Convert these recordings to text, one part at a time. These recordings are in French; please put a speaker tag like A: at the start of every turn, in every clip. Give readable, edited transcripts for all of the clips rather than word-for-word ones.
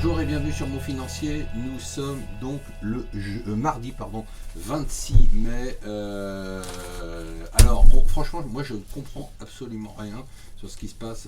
A: Bonjour et bienvenue sur Mon Financier. Nous sommes donc le mardi 26 mai. Alors, franchement, moi je ne comprends absolument rien sur ce qui se passe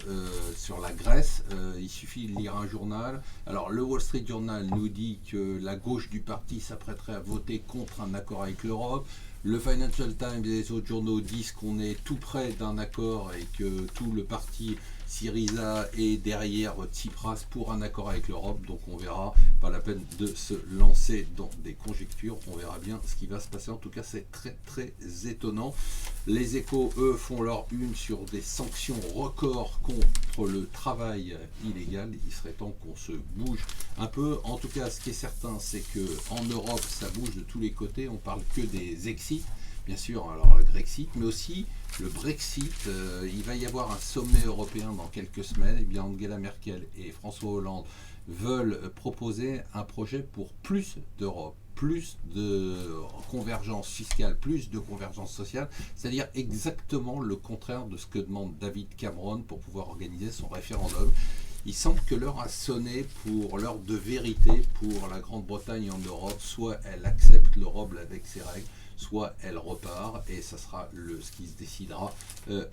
A: sur la Grèce. Il suffit de lire un journal. Alors, le Wall Street Journal nous dit que la gauche du parti s'apprêterait à voter contre un accord avec l'Europe. Le Financial Times et les autres journaux disent qu'on est tout près d'un accord et que tout le parti Syriza est derrière Tsipras pour un accord avec l'Europe. Donc on verra, pas la peine de se lancer dans des conjectures, on verra bien ce qui va se passer. En tout cas, c'est très très étonnant. Les Échos, eux, font leur une sur des sanctions records contre le travail illégal. Il serait temps qu'on se bouge un peu. En tout cas, ce qui est certain, c'est qu'en Europe, ça bouge de tous les côtés. On parle que des exits, bien sûr, alors le Grexit, mais aussi le Brexit. Il va y avoir un sommet européen dans quelques semaines. Et bien, Angela Merkel et François Hollande veulent proposer un projet pour plus d'Europe, plus de convergence fiscale, plus de convergence sociale, c'est-à-dire exactement le contraire de ce que demande David Cameron pour pouvoir organiser son référendum. Il semble que l'heure a sonné pour l'heure de vérité pour la Grande-Bretagne en Europe. Soit elle accepte l'Europe avec ses règles, soit elle repart, et ça sera ce qui se décidera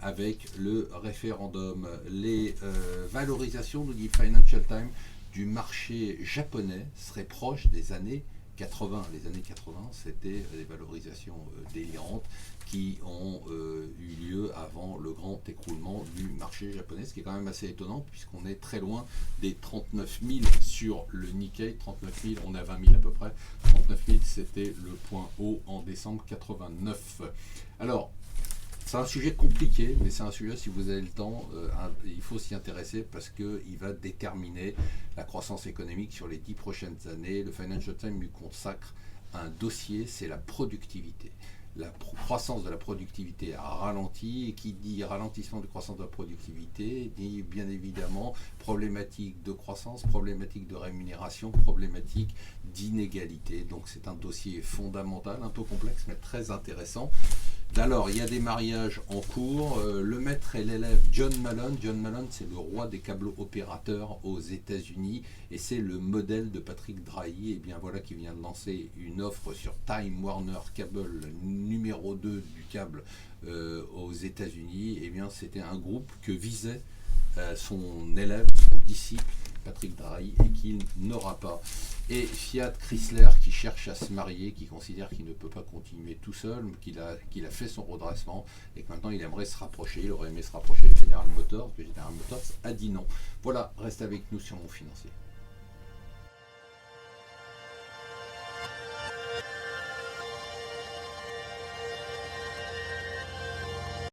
A: avec le référendum. Les valorisations, nous dit Financial Times, du marché japonais seraient proches des années 80. Les années 80, c'était des valorisations délirantes qui ont eu lieu avant le grand écroulement du marché japonais, ce qui est quand même assez étonnant puisqu'on est très loin des 39 000 sur le Nikkei. 39 000, on est à 20 000 à peu près. 39 000, c'était le point haut en décembre 89. Alors, c'est un sujet compliqué, mais c'est un sujet, si vous avez le temps, il faut s'y intéresser parce qu'il va déterminer la croissance économique sur les 10 prochaines années. Le Financial Times lui consacre un dossier, c'est la productivité. La croissance de la productivité a ralenti, et qui dit ralentissement de croissance de la productivité dit bien évidemment problématique de croissance, problématique de rémunération, problématique d'inégalité. Donc c'est un dossier fondamental, un peu complexe mais très intéressant. Alors, il y a des mariages en cours. Le maître et l'élève John Malone. John Malone, c'est le roi des câbles opérateurs aux États-Unis et c'est le modèle de Patrick Drahi. Et bien voilà qui vient de lancer une offre sur Time Warner Cable, numéro 2 du câble aux États-Unis. Et bien c'était un groupe que visait son élève, son disciple, Patrick Drahi, et qu'il n'aura pas. Et Fiat Chrysler qui cherche à se marier, qui considère qu'il ne peut pas continuer tout seul, qu'il a fait son redressement et que maintenant il aimerait se rapprocher. Il aurait aimé se rapprocher de General Motors, mais General Motors a dit non. Voilà, reste avec nous sur Mon Financier.